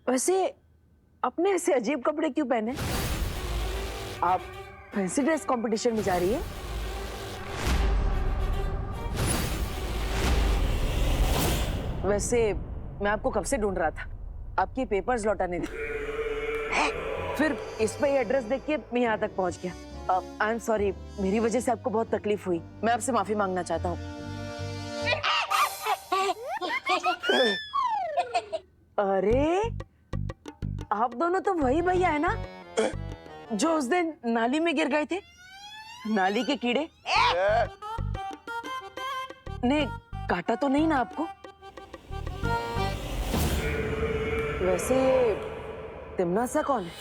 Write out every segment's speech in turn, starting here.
वैसे अपने ऐसे अजीब कपड़े क्यों पहने? आप फैंसी ड्रेस कंपटीशन में जा रही है? वैसे मैं आपको कब से ढूंढ रहा था, आपके पेपर्स लौटाने थे। फिर इस पे एड्रेस देख के मैं यहाँ तक पहुँच गया। आई एम सॉरी, मेरी वजह से आपको बहुत तकलीफ हुई। मैं आपसे माफी मांगना चाहता हूँ। अरे आप दोनों तो वही भैया है ना जो उस दिन नाली में गिर गए थे? नाली के कीड़े ने काटा तो नहीं ना आपको? वैसे तिमना सा कौन है?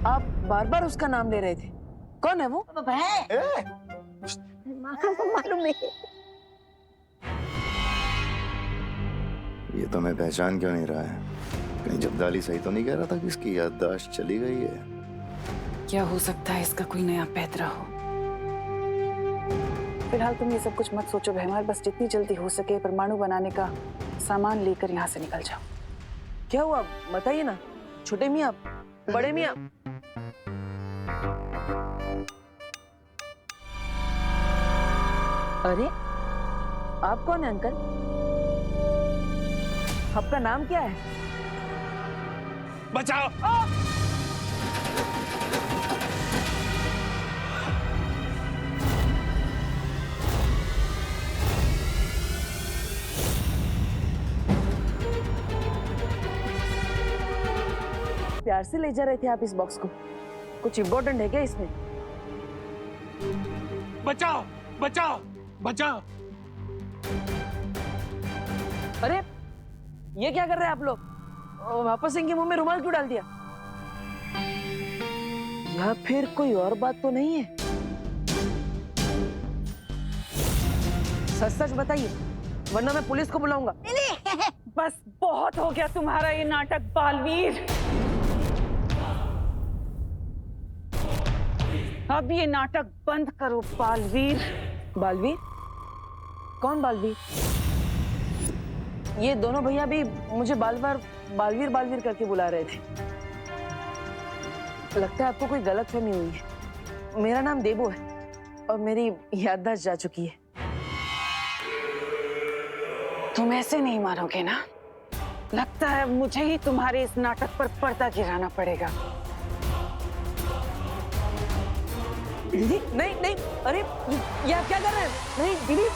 आप बार बार उसका नाम ले रहे थे। कौन है वो? मालूम नहीं। ये तो मैं पहचान क्यों नहीं रहा है? कहीं जब्दाली सही तो नहीं कह रहा था कि इसकी याददाश्त चली गई है? क्या हो सकता है इसका कोई नया पैतरा हो। फिलहाल तुम ये सब कुछ मत सोचो भैमार, बस जितनी जल्दी हो सके परमाणु बनाने का सामान लेकर यहाँ से निकल जाओ। क्या हुआ बताइए ना, छोटे मियाँ, बड़े मियाँ। अरे आप कौन है अंकल? आपका नाम क्या है? बचाओ! प्यार से ले जा रहे थे आप इस बॉक्स को? कुछ इम्पोर्टेंट है क्या इसमें? बचाओ! बचाओ! बचाओ! अरे ये क्या कर रहे हैं आप लोग? वापस इनके मुंह में रुमाल क्यों डाल दिया? या फिर कोई और बात तो नहीं है? सच सच बताइए, वरना मैं पुलिस को बुलाऊंगा। बस बहुत हो गया तुम्हारा ये नाटक बालवीर। अब ये नाटक बंद करो बालवीर। बालवीर? कौन बालवीर? ये दोनों भैया भी मुझे बार बार बालवीर बालवीर करके बुला रहे थे। लगता है आपको कोई गलतफहमी हुई है। मेरा नाम देबू है और मेरी याददाश्त जा चुकी है। तुम ऐसे नहीं मानोगे ना? लगता है मुझे ही तुम्हारे इस नाटक पर पर्दा गिराना पड़ेगा। दीदी नहीं नहीं, अरे ये आप क्या कर रहे हैं? नहीं दीदी।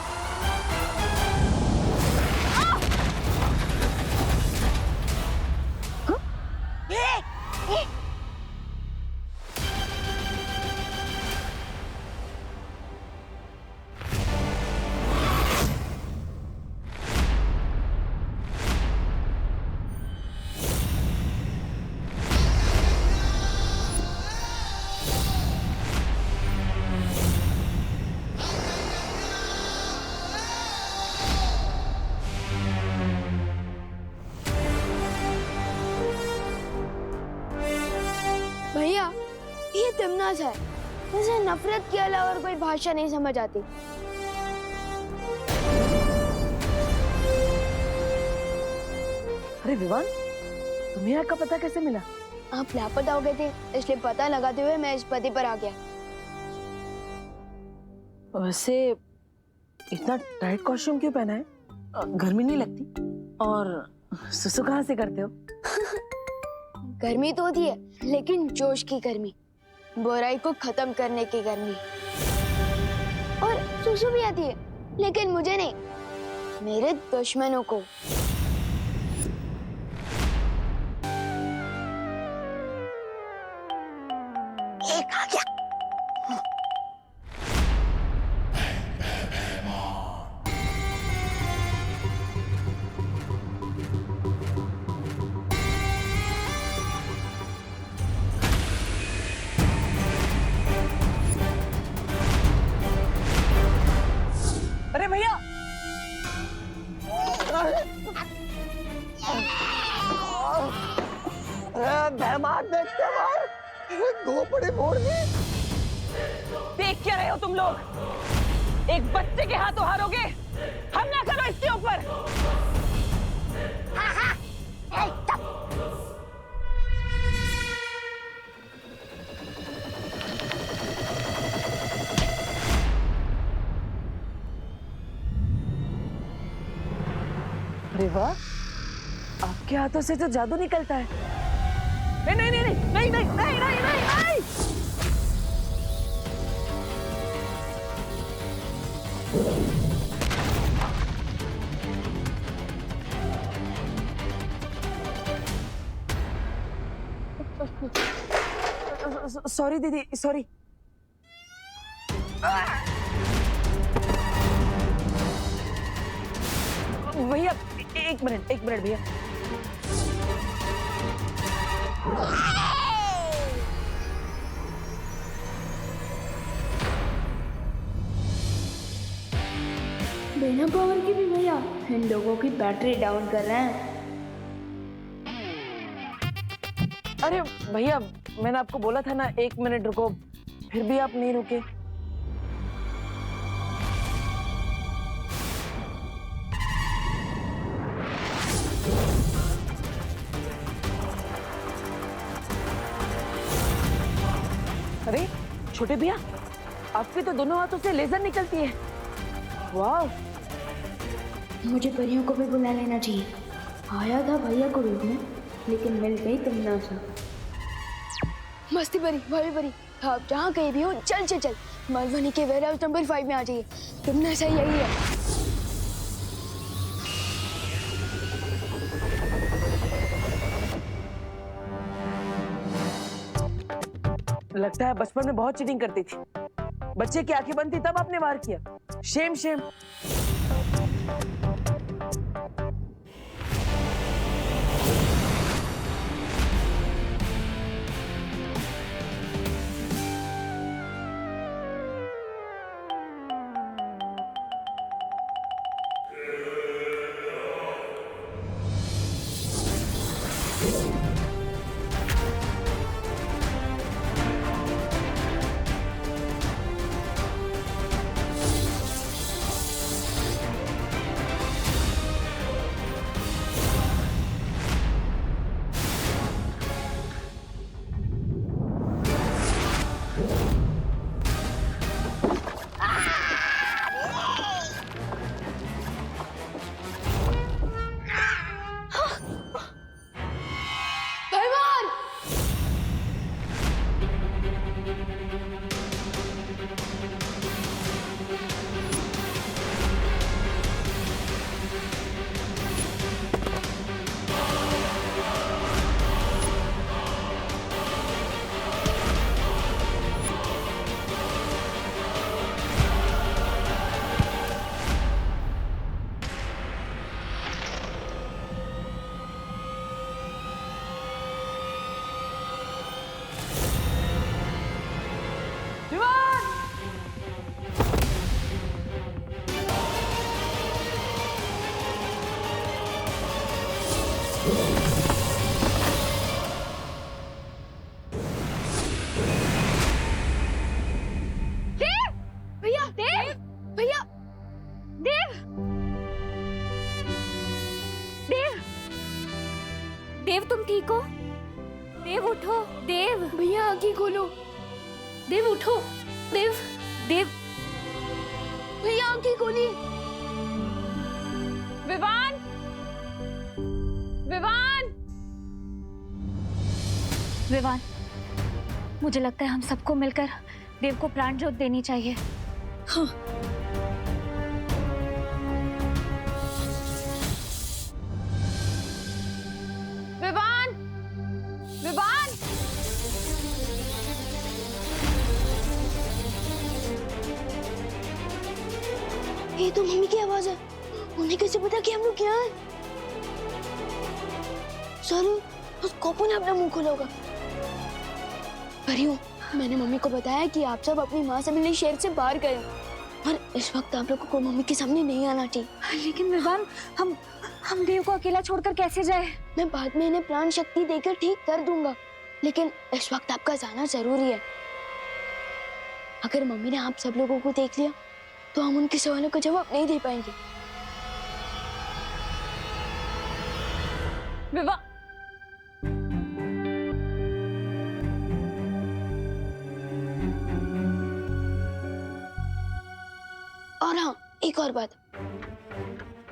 भैया ये तिमनाज है, मुझे नफरत के अलावा और कोई भाषा नहीं समझ आती। अरे विवान, तुम्हें यहाँ का पता कैसे मिला? आप लापता हो गए थे, इसलिए पता लगाते हुए मैं इस पति पर आ गया। वैसे इतना टाइट कॉस्ट्यूम क्यों पहना है? गर्मी नहीं लगती? और सुसु कहाँ से करते हो? गर्मी तो होती है, लेकिन जोश की गर्मी, बुराई को खत्म करने की गर्मी। और सुसु भी आती है, लेकिन मुझे नहीं, मेरे दुश्मनों को। एक आ गया। अरे भैया, घोपड़ी फोड़ दी। देख क्या रहे हो तुम लोग? एक बच्चे के हाथों हारोगे? हमला करो इसके ऊपर। हाँ हाँ, अरे वाह, आपके हाथों से तो जादू निकलता है। नहीं नहीं नहीं नहीं नहीं नहीं नहीं नहीं नहीं नहीं। सॉरी दीदी, सॉरी। भैया एक मिनट भैया। बिना पावर के भी भैया इन लोगों की बैटरी डाउन कर रहे हैं। अरे भैया, मैंने आपको बोला था ना 1 मिनट रुको, फिर भी आप नहीं रुके। अरे छोटे भैया, आपके तो दोनों हाथों से लेजर निकलती है। वाह, मुझे परियों को भी बुला लेना चाहिए। आया था भैया को रोकने, लेकिन मिल गई तुम सा। मस्ती परी, भाभी परी, आप जहाँ कहीं भी हो चल चल चल मधुबनी के वेयर हाउस नंबर 5 में आ जाइए। तुमने सही यही है। लगता है बचपन में बहुत चीटिंग करती थी। बच्चे की आंखें बंद थी तब आपने वार किया। Shem Shem. देव, तुम ठीक हो? देव उठो, देव। भैया आंखें खोलो। देव उठो, देव, देव। भैया आंखें खोली। विवान, विवान, विवान। मुझे लगता है हम सबको मिलकर देव को प्राण ज्योत देनी चाहिए। हाँ। विवान, विवान। ये तो मम्मी की आवाज है। उन्हें कैसे पता कि हम लोग यहाँ हैं? जरूर उस कॉपू ने अपना मुंह खोला होगा। परियों, मैंने मम्मी को बताया कि आप सब अपनी माँ से मिलने शहर से बाहर गए और इस वक्त आप लोगों को मम्मी के सामने नहीं आना चाहिए। लेकिन विवान, हम देव को अकेला छोड़कर कैसे जाए? मैं बाद में इन्हें प्राण शक्ति देकर ठीक कर दूंगा, लेकिन इस वक्त आपका जाना जरूरी है। अगर मम्मी ने आप सब लोगों को देख लिया तो हम उनके सवालों का जवाब नहीं दे पाएंगे। विवान, और हाँ, एक और बात।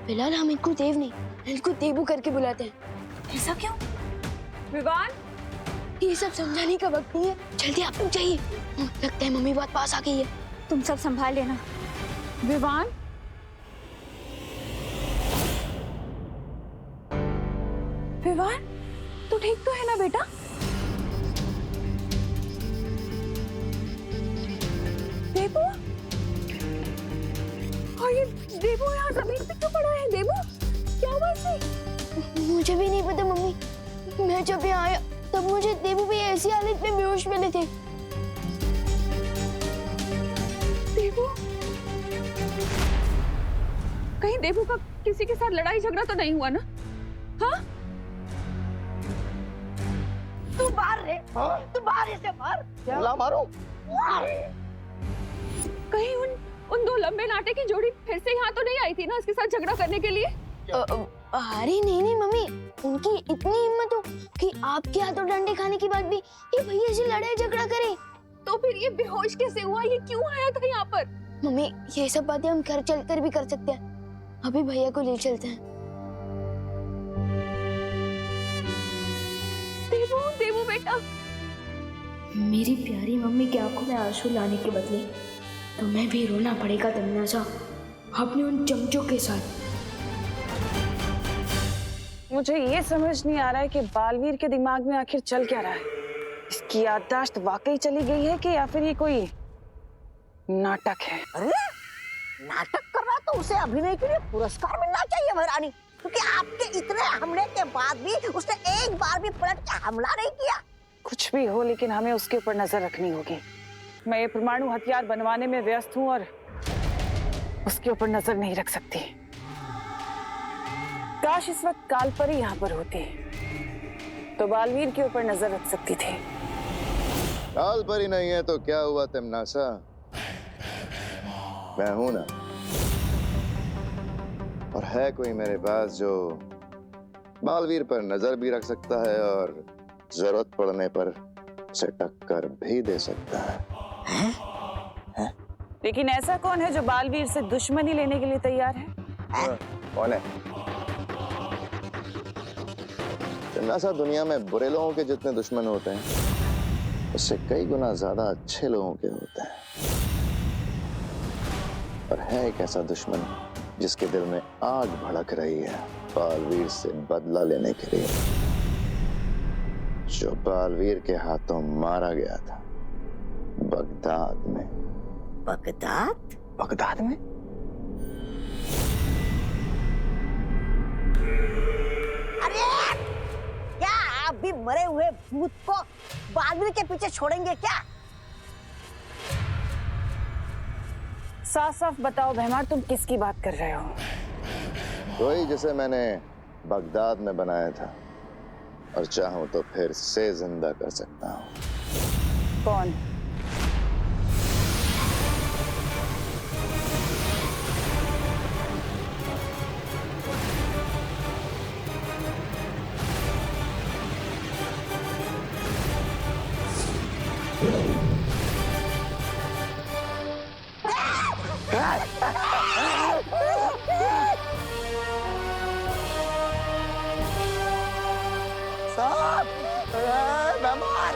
फिलहाल हम इनको देव नहीं इनको देबू करके बुलाते हैं। ऐसा क्यों? विवान, ये सब समझाने का वक्त नहीं है, जल्दी आप लोग जाइए। लगता है मम्मी बात पास आ गई है। तुम सब संभाल लेना। विवान, विवान, तू ठीक तो है ना बेटा? देबू, और ये देबू यहाँ जमीन पे क्यों पड़ा है? देबू, क्या हुआ इसे? मुझे भी नहीं पता मम्मी, मैं जब यहाँ आया तब मुझे देबू भी ऐसी हालत में बेहोश मिले थे। देबू, कहीं देबू का किसी के साथ लड़ाई झगड़ा तो नहीं हुआ ना? हाँ? तू बाहर रे, तू बाहर इसे मार। ला मारो। कहीं उन दो लंबे नाटे की जोड़ी फिर से यहाँ तो नहीं आई थी ना इसके साथ झगड़ा करने के लिए? अरे नहीं मम्मी, उनकी इतनी हिम्मत हो कि आपके हाथों डंडे खाने के बाद भी ये भैया से लड़ाई झगड़ा करे। तो फिर ये बेहोश कैसे हुआ? ये क्यों आया था यहाँ पर? मम्मी, ये सब बातें हम घर चलकर भी कर सकते हैं। अभी भैया को ले चलते हैं। देबू, देबू बेटा। मेरी प्यारी मम्मी की आंखों में आंसू लाने के बदले तुम्हें भी रोना पड़ेगा तमन्ना, अपने उन चमचों के साथ। मुझे ये समझ नहीं आ रहा है कि बालवीर के दिमाग में आखिर चल क्या रहा है। इसकी याददाश्त वाकई चली गई है कि या फिर ये कोई नाटक है? अरे नाटक कर रहा तो उसे अभिनय के लिए पुरस्कार मिलना चाहिए महारानी, क्योंकि आपके इतने हमले के बाद भी उसने एक बार भी पलट के हमला नहीं किया। कुछ भी हो, लेकिन हमें उसके ऊपर नजर रखनी होगी। मैं ये परमाणु हथियार बनवाने में व्यस्त हूँ और उसके ऊपर नजर नहीं रख सकती। काश इस वक्त कालपरी यहाँ पर होती तो बालवीर के ऊपर नजर रख सकती थी। कालपरी नहीं है तो क्या हुआ तमन्ना, मैं हूं ना। और है कोई मेरे पास जो बालवीर पर नजर भी रख सकता है और जरूरत पड़ने पर उसे टक्कर भी दे सकता है। लेकिन ऐसा कौन है जो बालवीर से दुश्मनी लेने के लिए तैयार है? कौन है? तमन्ना, दुनिया में बुरे लोगों के जितने दुश्मन होते हैं उससे कई गुना ज्यादा अच्छे लोगों के होते हैं। और है एक ऐसा दुश्मन जिसके दिल में आग भड़क रही है बालवीर से बदला लेने के लिए, जो बालवीर के हाथों मारा गया था बगदाद में। बगदाद? बगदाद में? अरे क्या आप भी मरे हुए भूत को बालवीर के पीछे छोड़ेंगे क्या? साफ साफ बताओ भैमार, तुम किसकी बात कर रहे हो? वही जिसे मैंने बगदाद में बनाया था और चाहूं तो फिर से जिंदा कर सकता हूं। कौन? साहब, मेहमान।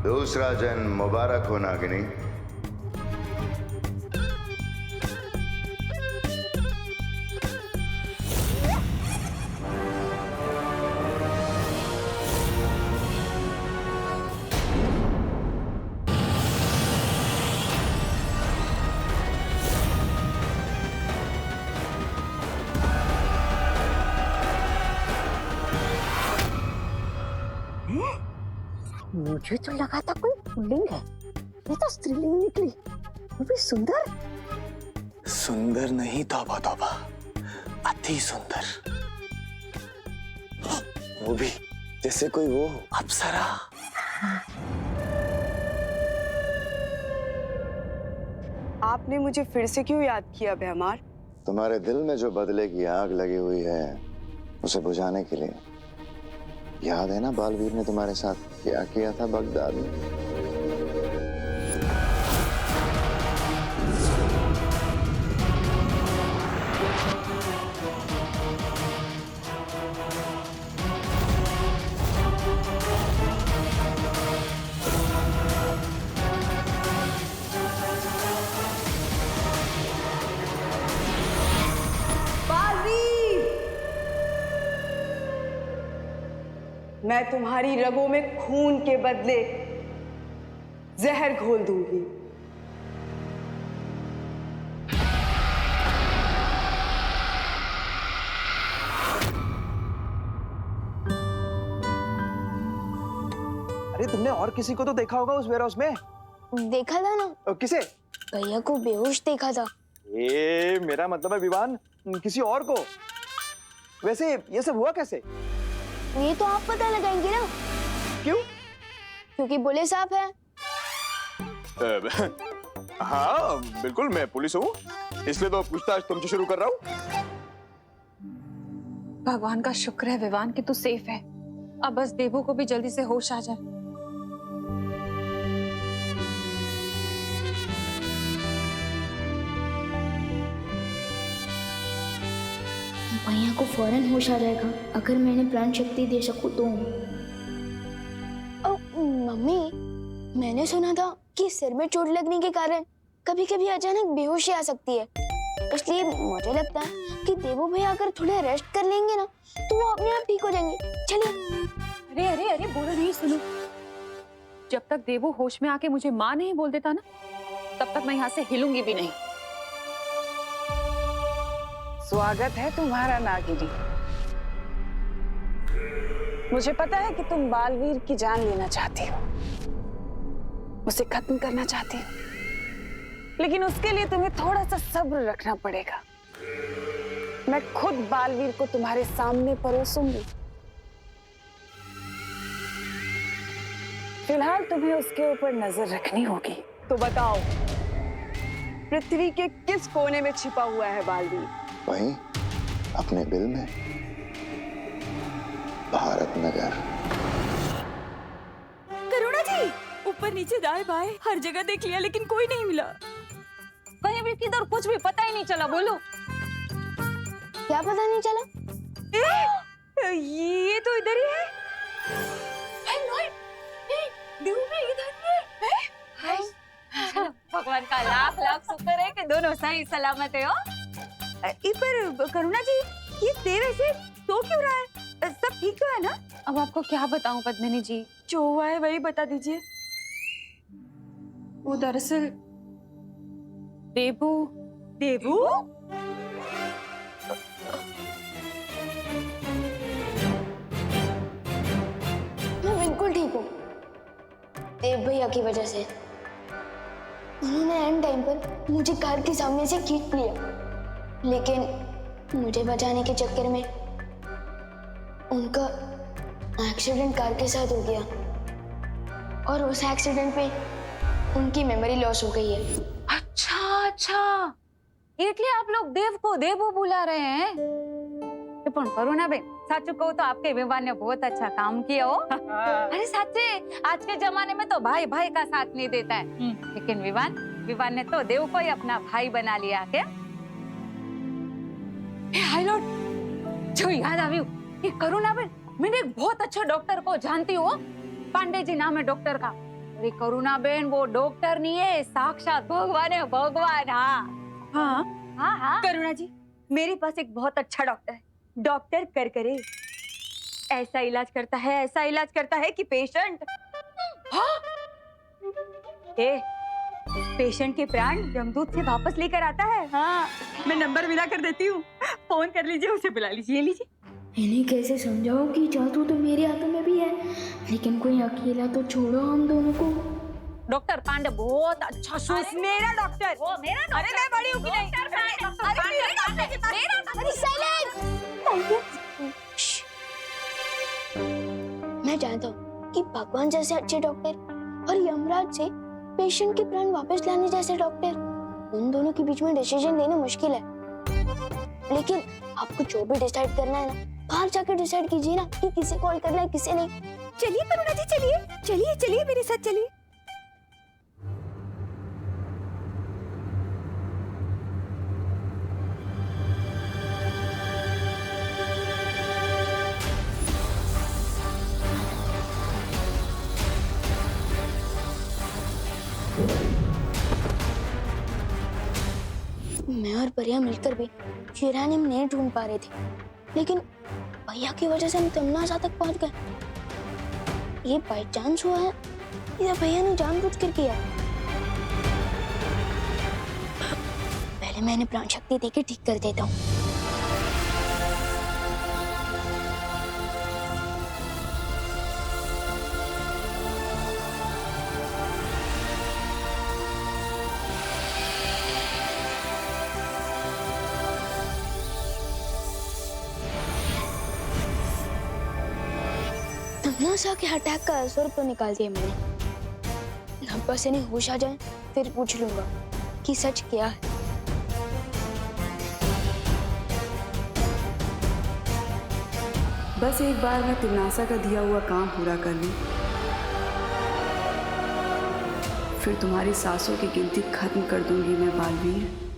दूसरा जन्म मुबारक हो नागिनी। मुझे तो लगा था कोई पुल्लिंग है, ये तो स्त्रीलिंग निकली, वो भी सुंदर। सुंदर नहीं, तौबा तौबा, अति सुंदर। वो भी जैसे कोई वो अप्सरा। आपने मुझे फिर से क्यों याद किया बेहमार? तुम्हारे दिल में जो बदले की आग लगी हुई है उसे बुझाने के लिए। याद है ना बालवीर ने तुम्हारे साथ क्या किया था बगदाद में? मैं तुम्हारी रगों में खून के बदले जहर घोल दूंगी। अरे तुमने और किसी को तो देखा होगा उस वेयरहाउस में। देखा था ना, किसे? भैया को बेहोश देखा था। मेरा मतलब है विवान, किसी और को। वैसे ये सब हुआ कैसे? ये तो आप पता लगाएंगे ना। क्यों? क्योंकि बोले साहब है। हाँ बिल्कुल, मैं पुलिस हूँ, इसलिए तो पूछताछ तुमसे शुरू कर रहा हूँ। भगवान का शुक्र है विवान कि तू सेफ है। अब बस देवू को भी जल्दी से होश आ जाए। भैया को फौरन होश आ जाएगा अगर मैंने प्राण शक्ति दे सकूं तो। मम्मी, मैंने सुना था कि सिर में चोट लगने के कारण कभी कभी अचानक बेहोशी आ सकती है, इसलिए मुझे लगता है कि देवू भैया अगर थोड़े रेस्ट कर लेंगे ना तो वो अपने आप ठीक हो जाएंगे। चलिए। अरे अरे अरे, बोलो नहीं, सुनो। जब तक देवू होश में आके मुझे माँ नहीं बोल देता ना, तब तक मैं यहाँ से हिलूंगी भी नहीं। स्वागत है तुम्हारा नागिनी। मुझे पता है कि तुम बालवीर की जान लेना चाहती हो, उसे खत्म करना चाहती हो, लेकिन उसके लिए तुम्हें थोड़ा सा सब्र रखना पड़ेगा। मैं खुद बालवीर को तुम्हारे सामने परोसूंगी। फिलहाल तुम्हें उसके ऊपर नजर रखनी होगी। तो बताओ, पृथ्वी के किस कोने में छिपा हुआ है बालवीर? वहीं अपने दिल में, भारत नगर। करुणा जी, ऊपर नीचे दाएं बाएं हर जगह देख लिया लेकिन कोई नहीं मिला। कहीं भी किधर कुछ भी पता ही नहीं चला। बोलो, क्या पता नहीं चला? ये तो इधर ही है। देवू भी इधर ही है। भगवान का लाख लाख शुक्र है कि दोनों सही सलामत है। पर करुणा जी, ये देव ऐसे तो क्यों रहा है? सब ठीक तो है ना? अब आपको क्या बताऊं पद्मिनी जी, जो हुआ है वही बता दीजिए। वो दरअसल देवू। देवू? मैं बिल्कुल ठीक हूँ, देव भैया की वजह से। उन्होंने एंड टाइम पर मुझे कार के सामने से खींच लिया, लेकिन मुझे बचाने के चक्कर में उनका एक्सीडेंट कार के साथ हो गया और उस एक्सीडेंट पे उनकी मेमोरी लॉस हो गई है। अच्छा अच्छा, इसलिए आप लोग देव को देवू बुला रहे हैं। पण करुणा बेन, साचू कहूं तो आपके विवान ने बहुत अच्छा काम किया हो। अरे सच्चे, आज के जमाने में तो भाई भाई का साथ नहीं देता है, लेकिन विवान ने तो देव को ही अपना भाई बना लिया। क्या हाय लॉर्ड, जो याद आयु, ये करुणा बेन, मैंने एक बहुत अच्छे डॉक्टर को जानती हूँ। पांडे जी नाम है डॉक्टर का। अरे करुणा बेन, वो डॉक्टर नहीं है, साक्षात भगवान है, भगवान। हाँ हाँ हाँ करुणा जी, मेरे पास एक बहुत अच्छा डॉक्टर है, डॉक्टर करकरे। ऐसा इलाज करता है कि पेशेंट पेशेंट के प्राण यमदूत से वापस लेकर आता है। हाँ, मैं नंबर मिला कर देती हूँ, फोन कर लीजिए, उसे बुला लीजिए। लीजिए। इन्हें कैसे समझाओ कि जादू तो मेरे हाथों में भी है, लेकिन कोई अकेला तो छोड़ो हम दोनों को। डॉक्टर पांडे बहुत अच्छा। मेरा डॉक्टर, वो मेरा डॉक्टर। अरे मैं बड़ी हूँ कि नहीं? अरे साइलेंट! मैं जानता हूँ कि भगवान जैसे अच्छे डॉक्टर और यमराज से पेशेंट के प्राण वापस लाने जैसे डॉक्टर, उन दोनों के बीच में डिसीजन लेना मुश्किल है। लेकिन आपको जो भी डिसाइड करना है ना, बाहर जाकर डिसाइड कीजिए ना कि किसे कॉल करना है किसे नहीं। चलिए करुणा जी, चलिए चलिए चलिए मेरे साथ चलिए। मैं और परिया मिलकर भी यूरेनियम नहीं ढूंढ पा रहे थे, लेकिन भैया की वजह से हम तमनासा तक पहुंच गए। ये बाई चांस हुआ है या भैया ने जानबूझकर किया? पहले मैं इन्हें प्राण शक्ति देके ठीक कर देता हूँ। तमनासा के अटैक का असर तो निकाल दिया मैंने। अब बस इन्हें होश आ जाए फिर पूछ लूंगा कि सच क्या है। बस एक बार मैं तमनासा का दिया हुआ काम पूरा कर लूं, फिर तुम्हारी सांसों की गिनती खत्म कर दूंगी मैं बालवीर।